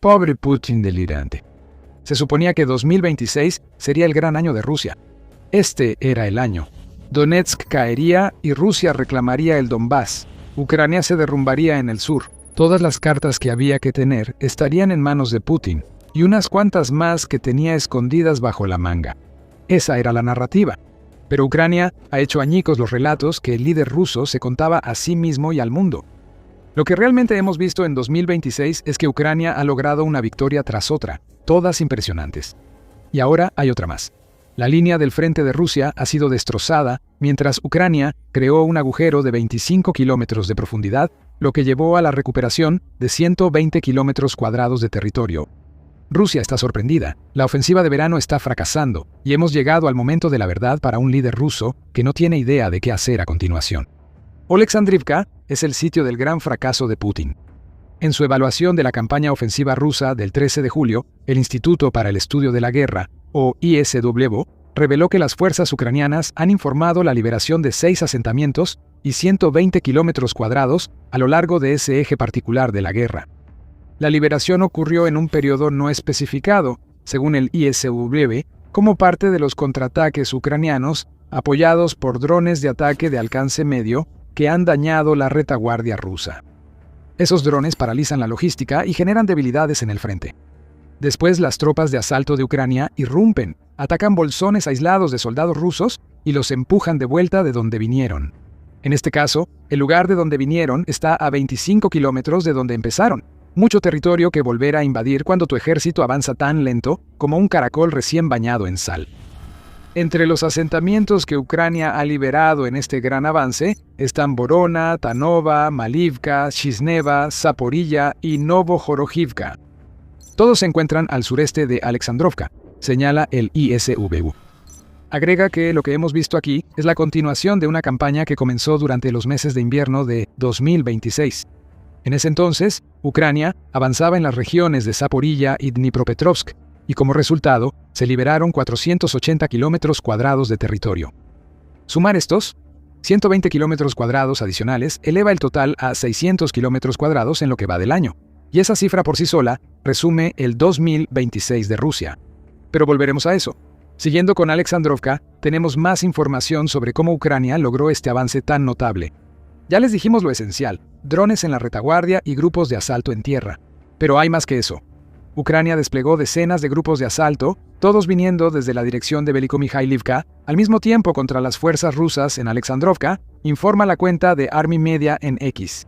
Pobre Putin delirante. Se suponía que 2026 sería el gran año de Rusia. Este era el año. Donetsk caería y Rusia reclamaría el Donbass. Ucrania se derrumbaría en el sur. Todas las cartas que había que tener estarían en manos de Putin, y unas cuantas más que tenía escondidas bajo la manga. Esa era la narrativa. Pero Ucrania ha hecho añicos los relatos que el líder ruso se contaba a sí mismo y al mundo. Lo que realmente hemos visto en 2026 es que Ucrania ha logrado una victoria tras otra, todas impresionantes. Y ahora hay otra más. La línea del frente de Rusia ha sido destrozada, mientras Ucrania creó un agujero de 25 kilómetros de profundidad, lo que llevó a la recuperación de 120 kilómetros cuadrados de territorio. Rusia está sorprendida, la ofensiva de verano está fracasando, y hemos llegado al momento de la verdad para un líder ruso que no tiene idea de qué hacer a continuación. Oleksandrivka es el sitio del gran fracaso de Putin. En su evaluación de la campaña ofensiva rusa del 13 de julio, el Instituto para el Estudio de la Guerra, o ISW, reveló que las fuerzas ucranianas han informado la liberación de 6 asentamientos y 120 kilómetros cuadrados a lo largo de ese eje particular de la guerra. La liberación ocurrió en un periodo no especificado, según el ISW, como parte de los contraataques ucranianos apoyados por drones de ataque de alcance medio que han dañado la retaguardia rusa. Esos drones paralizan la logística y generan debilidades en el frente. Después, las tropas de asalto de Ucrania irrumpen, atacan bolsones aislados de soldados rusos y los empujan de vuelta de donde vinieron. En este caso, el lugar de donde vinieron está a 25 kilómetros de donde empezaron, mucho territorio que volver a invadir cuando tu ejército avanza tan lento como un caracol recién bañado en sal. Entre los asentamientos que Ucrania ha liberado en este gran avance están Vorona, Tanova, Malivka, Chisneva, Zaporilla y Novohorojivka. Todos se encuentran al sureste de Alexandrovka, señala el ISW. Agrega que lo que hemos visto aquí es la continuación de una campaña que comenzó durante los meses de invierno de 2026. En ese entonces, Ucrania avanzaba en las regiones de Zaporilla y Dnipropetrovsk, y como resultado, se liberaron 480 kilómetros cuadrados de territorio. Sumar estos 120 kilómetros cuadrados adicionales eleva el total a 600 kilómetros cuadrados en lo que va del año, y esa cifra por sí sola resume el 2026 de Rusia. Pero volveremos a eso. Siguiendo con Alexandrovka, tenemos más información sobre cómo Ucrania logró este avance tan notable. Ya les dijimos lo esencial, drones en la retaguardia y grupos de asalto en tierra. Pero hay más que eso. Ucrania desplegó decenas de grupos de asalto, todos viniendo desde la dirección de Velikomihailivka, al mismo tiempo contra las fuerzas rusas en Alexandrovka, informa la cuenta de Army Media en X.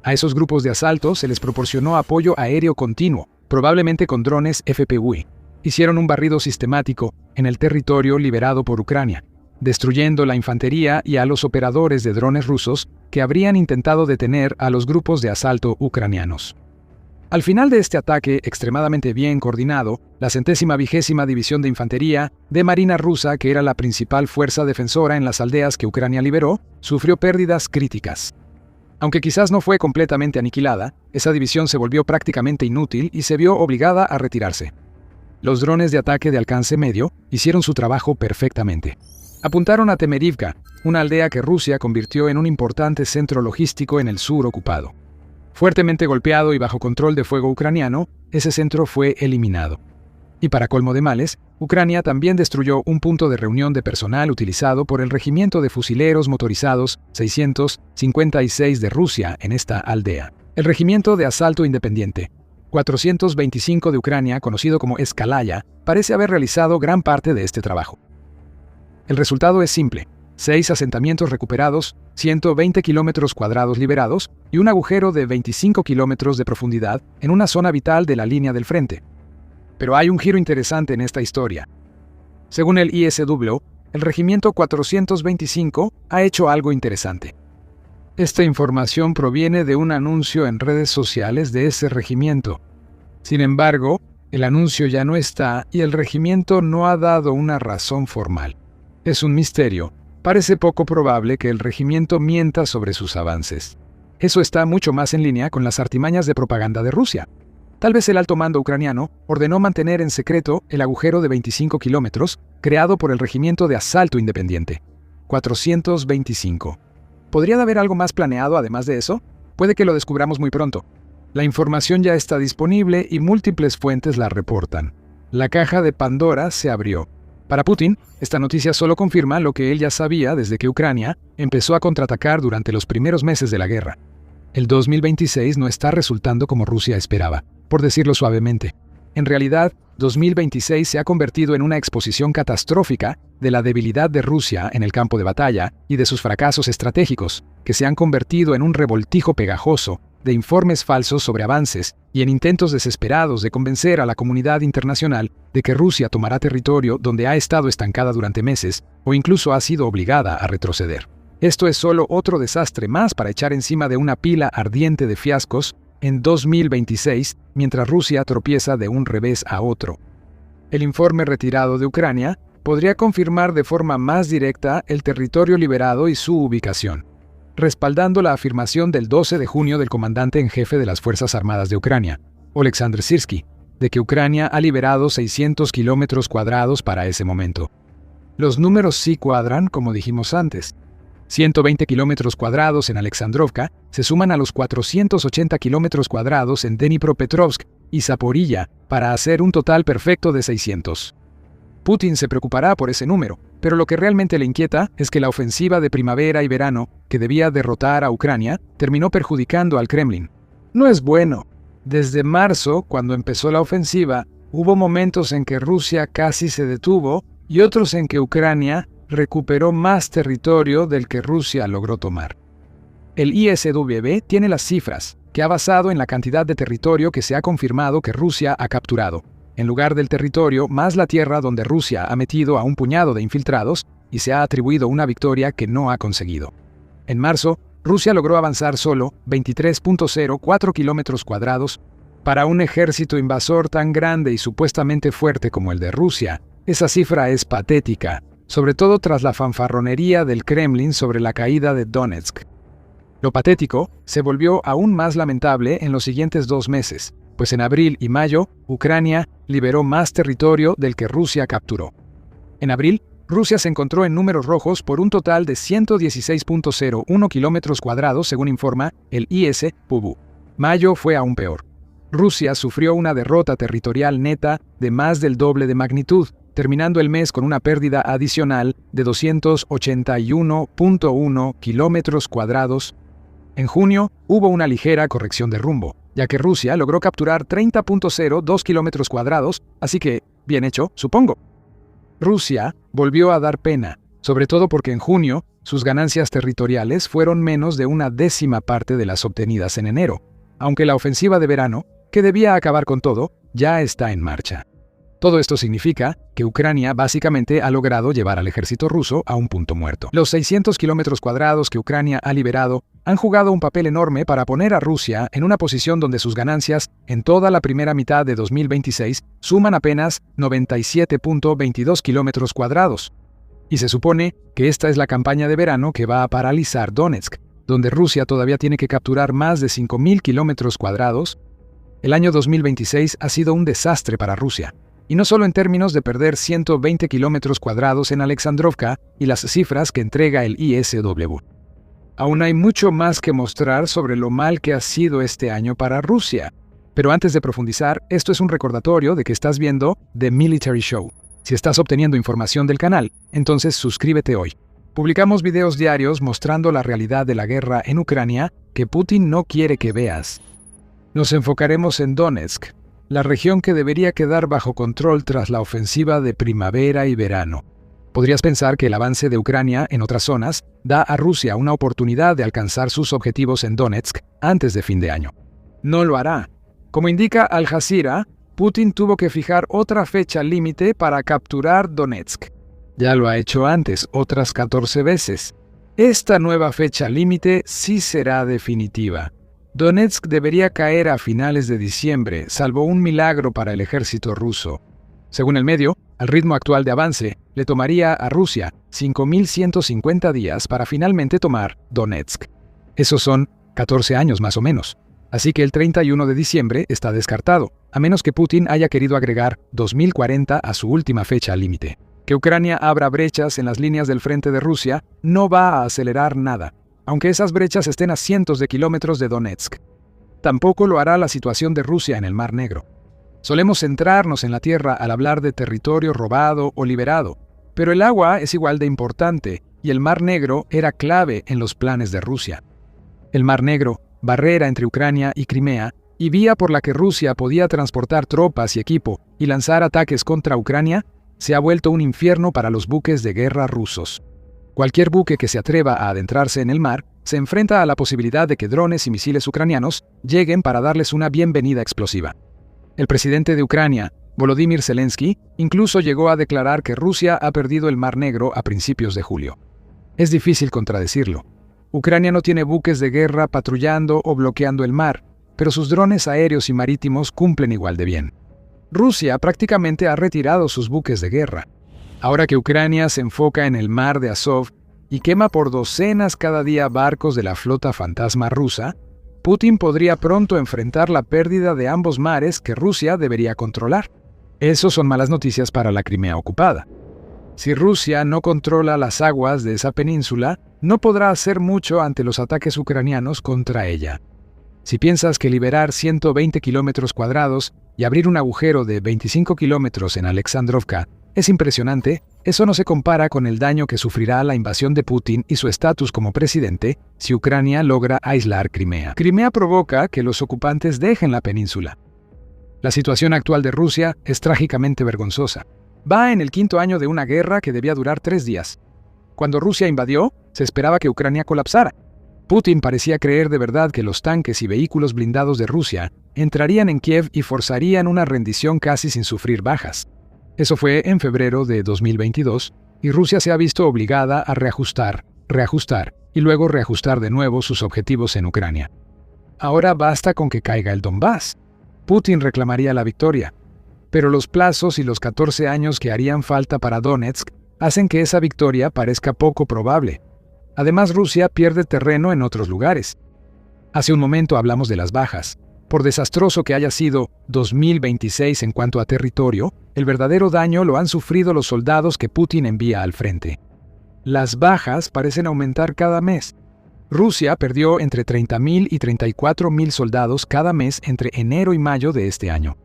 A esos grupos de asalto se les proporcionó apoyo aéreo continuo, probablemente con drones FPV. Hicieron un barrido sistemático en el territorio liberado por Ucrania, destruyendo la infantería y a los operadores de drones rusos que habrían intentado detener a los grupos de asalto ucranianos. Al final de este ataque extremadamente bien coordinado, la 120ª División de Infantería de Marina rusa, que era la principal fuerza defensora en las aldeas que Ucrania liberó, sufrió pérdidas críticas. Aunque quizás no fue completamente aniquilada, esa división se volvió prácticamente inútil y se vio obligada a retirarse. Los drones de ataque de alcance medio hicieron su trabajo perfectamente. Apuntaron a Temerivka, una aldea que Rusia convirtió en un importante centro logístico en el sur ocupado. Fuertemente golpeado y bajo control de fuego ucraniano, ese centro fue eliminado. Y para colmo de males, Ucrania también destruyó un punto de reunión de personal utilizado por el Regimiento de Fusileros Motorizados 656 de Rusia en esta aldea. El Regimiento de Asalto Independiente 425 de Ucrania, conocido como Eskalaya, parece haber realizado gran parte de este trabajo. El resultado es simple: 6 asentamientos recuperados, 120 kilómetros cuadrados liberados y un agujero de 25 kilómetros de profundidad en una zona vital de la línea del frente. Pero hay un giro interesante en esta historia. Según el ISW, el Regimiento 425 ha hecho algo interesante. Esta información proviene de un anuncio en redes sociales de ese regimiento. Sin embargo, el anuncio ya no está y el regimiento no ha dado una razón formal. Es un misterio. Parece poco probable que el regimiento mienta sobre sus avances. Eso está mucho más en línea con las artimañas de propaganda de Rusia. Tal vez el alto mando ucraniano ordenó mantener en secreto el agujero de 25 kilómetros creado por el Regimiento de Asalto Independiente. 425. ¿Podría haber algo más planeado además de eso? Puede que lo descubramos muy pronto. La información ya está disponible y múltiples fuentes la reportan. La caja de Pandora se abrió. Para Putin, esta noticia solo confirma lo que él ya sabía desde que Ucrania empezó a contraatacar durante los primeros meses de la guerra. El 2026 no está resultando como Rusia esperaba, por decirlo suavemente. En realidad, 2026 se ha convertido en una exposición catastrófica de la debilidad de Rusia en el campo de batalla y de sus fracasos estratégicos, que se han convertido en un revoltijo pegajoso de informes falsos sobre avances y en intentos desesperados de convencer a la comunidad internacional de que Rusia tomará territorio donde ha estado estancada durante meses o incluso ha sido obligada a retroceder. Esto es solo otro desastre más para echar encima de una pila ardiente de fiascos en 2026, mientras Rusia tropieza de un revés a otro. El informe retirado de Ucrania podría confirmar de forma más directa el territorio liberado y su ubicación, respaldando la afirmación del 12 de junio del comandante en jefe de las Fuerzas Armadas de Ucrania, Oleksandr Syrskyi, de que Ucrania ha liberado 600 kilómetros cuadrados para ese momento. Los números sí cuadran, como dijimos antes. 120 kilómetros cuadrados en Alexandrovka se suman a los 480 kilómetros cuadrados en Dnipropetrovsk y Zaporilla para hacer un total perfecto de 600. Putin se preocupará por ese número, pero lo que realmente le inquieta es que la ofensiva de primavera y verano, que debía derrotar a Ucrania, terminó perjudicando al Kremlin. No es bueno. Desde marzo, cuando empezó la ofensiva, hubo momentos en que Rusia casi se detuvo y otros en que Ucrania recuperó más territorio del que Rusia logró tomar. El ISW tiene las cifras, que ha basado en la cantidad de territorio que se ha confirmado que Rusia ha capturado, en lugar del territorio más la tierra donde Rusia ha metido a un puñado de infiltrados y se ha atribuido una victoria que no ha conseguido. En marzo, Rusia logró avanzar solo 23.04 kilómetros cuadrados. Para un ejército invasor tan grande y supuestamente fuerte como el de Rusia, esa cifra es patética, sobre todo tras la fanfarronería del Kremlin sobre la caída de Donetsk. Lo patético se volvió aún más lamentable en los siguientes 2 meses, pues en abril y mayo, Ucrania liberó más territorio del que Rusia capturó. En abril, Rusia se encontró en números rojos por un total de 116.01 kilómetros cuadrados, según informa el ISPU. Mayo fue aún peor. Rusia sufrió una derrota territorial neta de más del doble de magnitud, terminando el mes con una pérdida adicional de 281.1 kilómetros cuadrados. En junio, hubo una ligera corrección de rumbo, ya que Rusia logró capturar 30.02 kilómetros cuadrados, así que, bien hecho, supongo. Rusia volvió a dar pena, sobre todo porque en junio sus ganancias territoriales fueron menos de una décima parte de las obtenidas en enero, aunque la ofensiva de verano, que debía acabar con todo, ya está en marcha. Todo esto significa que Ucrania básicamente ha logrado llevar al ejército ruso a un punto muerto. Los 600 kilómetros cuadrados que Ucrania ha liberado han jugado un papel enorme para poner a Rusia en una posición donde sus ganancias en toda la primera mitad de 2026 suman apenas 97.22 kilómetros cuadrados. Y se supone que esta es la campaña de verano que va a paralizar Donetsk, donde Rusia todavía tiene que capturar más de 5.000 kilómetros cuadrados. El año 2026 ha sido un desastre para Rusia. Y no solo en términos de perder 120 kilómetros cuadrados en Alexandrovka y las cifras que entrega el ISW. Aún hay mucho más que mostrar sobre lo mal que ha sido este año para Rusia. Pero antes de profundizar, esto es un recordatorio de que estás viendo The Military Show. Si estás obteniendo información del canal, entonces suscríbete hoy. Publicamos videos diarios mostrando la realidad de la guerra en Ucrania que Putin no quiere que veas. Nos enfocaremos en Donetsk, la región que debería quedar bajo control tras la ofensiva de primavera y verano. Podrías pensar que el avance de Ucrania en otras zonas da a Rusia una oportunidad de alcanzar sus objetivos en Donetsk antes de fin de año. No lo hará. Como indica Al Jazeera, Putin tuvo que fijar otra fecha límite para capturar Donetsk. Ya lo ha hecho antes, otras 14 veces. Esta nueva fecha límite sí será definitiva. Donetsk debería caer a finales de diciembre, salvo un milagro para el ejército ruso. Según el medio, al ritmo actual de avance, le tomaría a Rusia 5.150 días para finalmente tomar Donetsk. Esos son 14 años más o menos. Así que el 31 de diciembre está descartado, a menos que Putin haya querido agregar 2040 a su última fecha límite. Que Ucrania abra brechas en las líneas del frente de Rusia no va a acelerar nada, aunque esas brechas estén a cientos de kilómetros de Donetsk. Tampoco lo hará la situación de Rusia en el Mar Negro. Solemos centrarnos en la tierra al hablar de territorio robado o liberado, pero el agua es igual de importante y el Mar Negro era clave en los planes de Rusia. El Mar Negro, barrera entre Ucrania y Crimea, y vía por la que Rusia podía transportar tropas y equipo y lanzar ataques contra Ucrania, se ha vuelto un infierno para los buques de guerra rusos. Cualquier buque que se atreva a adentrarse en el mar se enfrenta a la posibilidad de que drones y misiles ucranianos lleguen para darles una bienvenida explosiva. El presidente de Ucrania, Volodymyr Zelensky, incluso llegó a declarar que Rusia ha perdido el Mar Negro a principios de julio. Es difícil contradecirlo. Ucrania no tiene buques de guerra patrullando o bloqueando el mar, pero sus drones aéreos y marítimos cumplen igual de bien. Rusia prácticamente ha retirado sus buques de guerra. Ahora que Ucrania se enfoca en el mar de Azov y quema por docenas cada día barcos de la flota fantasma rusa, Putin podría pronto enfrentar la pérdida de ambos mares que Rusia debería controlar. Eso son malas noticias para la Crimea ocupada. Si Rusia no controla las aguas de esa península, no podrá hacer mucho ante los ataques ucranianos contra ella. Si piensas que liberar 120 kilómetros cuadrados y abrir un agujero de 25 kilómetros en Alexandrovka es impresionante, eso no se compara con el daño que sufrirá la invasión de Putin y su estatus como presidente si Ucrania logra aislar Crimea. Crimea provoca que los ocupantes dejen la península. La situación actual de Rusia es trágicamente vergonzosa. Va en el 5º año de una guerra que debía durar 3 días. Cuando Rusia invadió, se esperaba que Ucrania colapsara. Putin parecía creer de verdad que los tanques y vehículos blindados de Rusia entrarían en Kiev y forzarían una rendición casi sin sufrir bajas. Eso fue en febrero de 2022, y Rusia se ha visto obligada a reajustar y luego reajustar de nuevo sus objetivos en Ucrania. Ahora basta con que caiga el Donbass. Putin reclamaría la victoria, pero los plazos y los 14 años que harían falta para Donetsk hacen que esa victoria parezca poco probable. Además, Rusia pierde terreno en otros lugares. Hace un momento hablamos de las bajas. Por desastroso que haya sido 2026 en cuanto a territorio, el verdadero daño lo han sufrido los soldados que Putin envía al frente. Las bajas parecen aumentar cada mes. Rusia perdió entre 30.000 y 34.000 soldados cada mes entre enero y mayo de este año.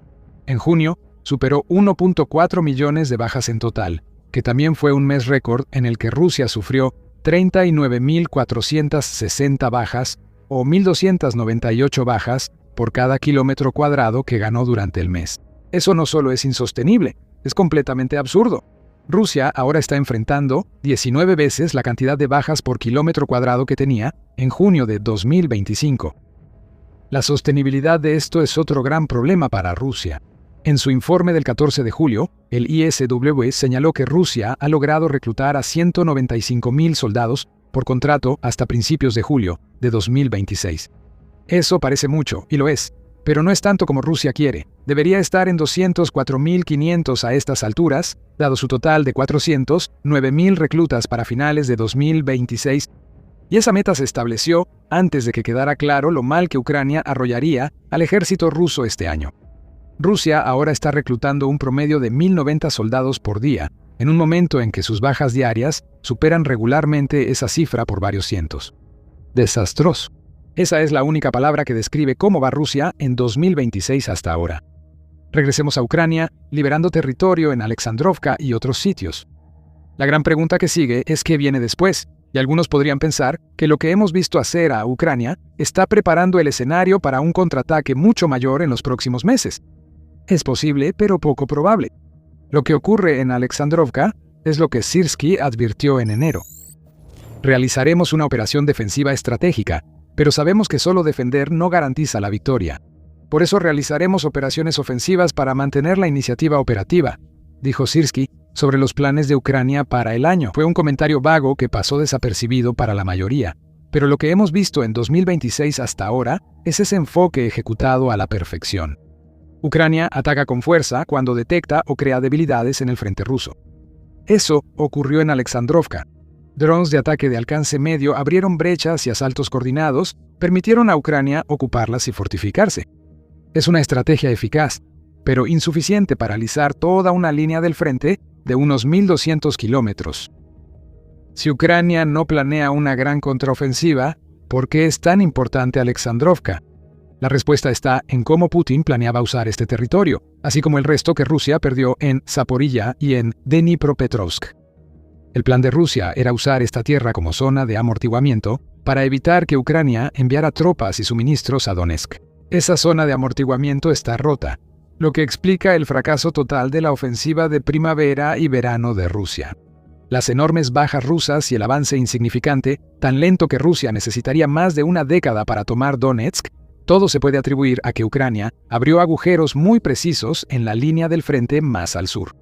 En junio, superó 1.4 millones de bajas en total, que también fue un mes récord en el que Rusia sufrió 39.460 bajas o 1.298 bajas por cada kilómetro cuadrado que ganó durante el mes. Eso no solo es insostenible, es completamente absurdo. Rusia ahora está enfrentando 19 veces la cantidad de bajas por kilómetro cuadrado que tenía en junio de 2025. La sostenibilidad de esto es otro gran problema para Rusia. En su informe del 14 de julio, el ISW señaló que Rusia ha logrado reclutar a 195.000 soldados por contrato hasta principios de julio de 2026. Eso parece mucho, y lo es, pero no es tanto como Rusia quiere. Debería estar en 204.500 a estas alturas, dado su total de 409.000 reclutas para finales de 2026, y esa meta se estableció antes de que quedara claro lo mal que Ucrania arrollaría al ejército ruso este año. Rusia ahora está reclutando un promedio de 1.090 soldados por día, en un momento en que sus bajas diarias superan regularmente esa cifra por varios cientos. Desastroso. Esa es la única palabra que describe cómo va Rusia en 2026 hasta ahora. Regresemos a Ucrania, liberando territorio en Alexandrovka y otros sitios. La gran pregunta que sigue es qué viene después, y algunos podrían pensar que lo que hemos visto hacer a Ucrania está preparando el escenario para un contraataque mucho mayor en los próximos meses. Es posible, pero poco probable. Lo que ocurre en Alexandrovka es lo que Syrskyi advirtió en enero. Realizaremos una operación defensiva estratégica, pero sabemos que solo defender no garantiza la victoria. Por eso realizaremos operaciones ofensivas para mantener la iniciativa operativa, dijo Syrskyi sobre los planes de Ucrania para el año. Fue un comentario vago que pasó desapercibido para la mayoría, pero lo que hemos visto en 2026 hasta ahora es ese enfoque ejecutado a la perfección. Ucrania ataca con fuerza cuando detecta o crea debilidades en el frente ruso. Eso ocurrió en Alexandrovka. Drones de ataque de alcance medio abrieron brechas y asaltos coordinados permitieron a Ucrania ocuparlas y fortificarse. Es una estrategia eficaz, pero insuficiente para alisar toda una línea del frente de unos 1.200 kilómetros. Si Ucrania no planea una gran contraofensiva, ¿por qué es tan importante Alexandrovka? La respuesta está en cómo Putin planeaba usar este territorio, así como el resto que Rusia perdió en Zaporilla y en Dnipropetrovsk. El plan de Rusia era usar esta tierra como zona de amortiguamiento para evitar que Ucrania enviara tropas y suministros a Donetsk. Esa zona de amortiguamiento está rota, lo que explica el fracaso total de la ofensiva de primavera y verano de Rusia. Las enormes bajas rusas y el avance insignificante, tan lento que Rusia necesitaría más de una década para tomar Donetsk, todo se puede atribuir a que Ucrania abrió agujeros muy precisos en la línea del frente más al sur.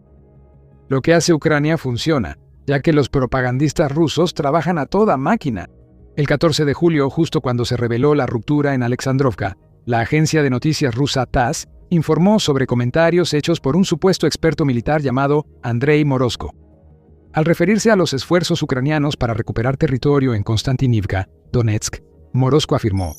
Lo que hace Ucrania funciona, ya que los propagandistas rusos trabajan a toda máquina. El 14 de julio, justo cuando se reveló la ruptura en Alexandrovka, la agencia de noticias rusa TASS informó sobre comentarios hechos por un supuesto experto militar llamado Andrei Morozko. Al referirse a los esfuerzos ucranianos para recuperar territorio en Konstantinivka, Donetsk, Morozko afirmó: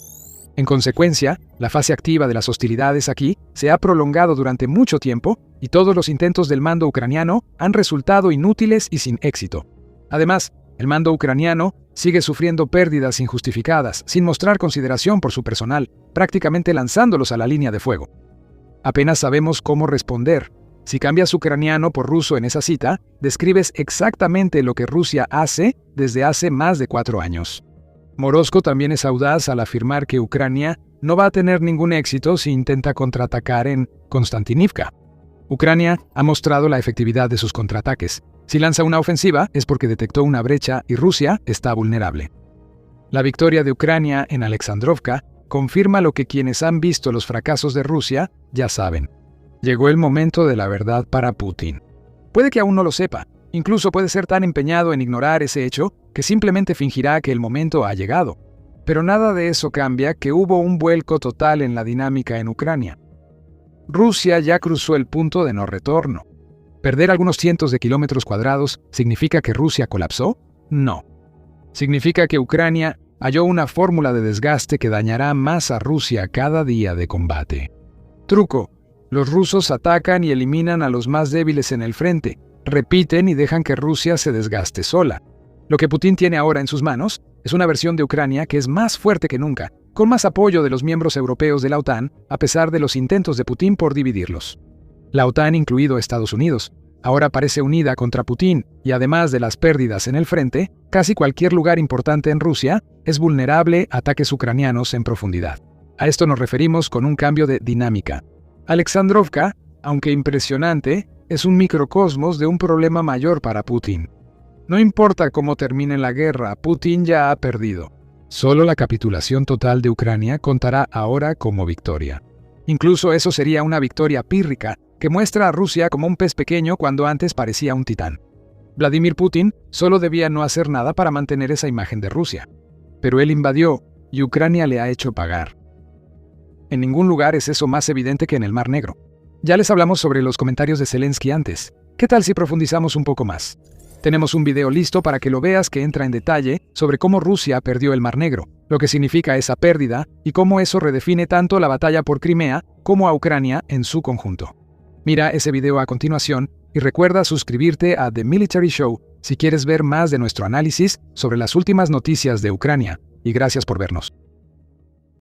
en consecuencia, la fase activa de las hostilidades aquí se ha prolongado durante mucho tiempo y todos los intentos del mando ucraniano han resultado inútiles y sin éxito. Además, el mando ucraniano sigue sufriendo pérdidas injustificadas, sin mostrar consideración por su personal, prácticamente lanzándolos a la línea de fuego. Apenas sabemos cómo responder. Si cambias ucraniano por ruso en esa cita, describes exactamente lo que Rusia hace desde hace más de 4 años. Morozko también es audaz al afirmar que Ucrania no va a tener ningún éxito si intenta contraatacar en Konstantinivka. Ucrania ha mostrado la efectividad de sus contraataques. Si lanza una ofensiva es porque detectó una brecha y Rusia está vulnerable. La victoria de Ucrania en Alexandrovka confirma lo que quienes han visto los fracasos de Rusia ya saben. Llegó el momento de la verdad para Putin. Puede que aún no lo sepa, incluso puede ser tan empeñado en ignorar ese hecho que simplemente fingirá que el momento ha llegado. Pero nada de eso cambia que hubo un vuelco total en la dinámica en Ucrania. Rusia ya cruzó el punto de no retorno. ¿Perder algunos cientos de kilómetros cuadrados significa que Rusia colapsó? No. Significa que Ucrania halló una fórmula de desgaste que dañará más a Rusia cada día de combate. Truco: los rusos atacan y eliminan a los más débiles en el frente, repiten y dejan que Rusia se desgaste sola. Lo que Putin tiene ahora en sus manos es una versión de Ucrania que es más fuerte que nunca, con más apoyo de los miembros europeos de la OTAN, a pesar de los intentos de Putin por dividirlos. La OTAN, incluido Estados Unidos, ahora parece unida contra Putin y además de las pérdidas en el frente, casi cualquier lugar importante en Rusia es vulnerable a ataques ucranianos en profundidad. A esto nos referimos con un cambio de dinámica. Alexandrovka, aunque impresionante, es un microcosmos de un problema mayor para Putin. No importa cómo termine la guerra, Putin ya ha perdido. Solo la capitulación total de Ucrania contará ahora como victoria. Incluso eso sería una victoria pírrica, que muestra a Rusia como un pez pequeño cuando antes parecía un titán. Vladimir Putin solo debía no hacer nada para mantener esa imagen de Rusia. Pero él invadió y Ucrania le ha hecho pagar. En ningún lugar es eso más evidente que en el Mar Negro. Ya les hablamos sobre los comentarios de Zelensky antes. ¿Qué tal si profundizamos un poco más? Tenemos un video listo para que lo veas que entra en detalle sobre cómo Rusia perdió el Mar Negro, lo que significa esa pérdida y cómo eso redefine tanto la batalla por Crimea como a Ucrania en su conjunto. Mira ese video a continuación y recuerda suscribirte a The Military Show si quieres ver más de nuestro análisis sobre las últimas noticias de Ucrania. Y gracias por vernos.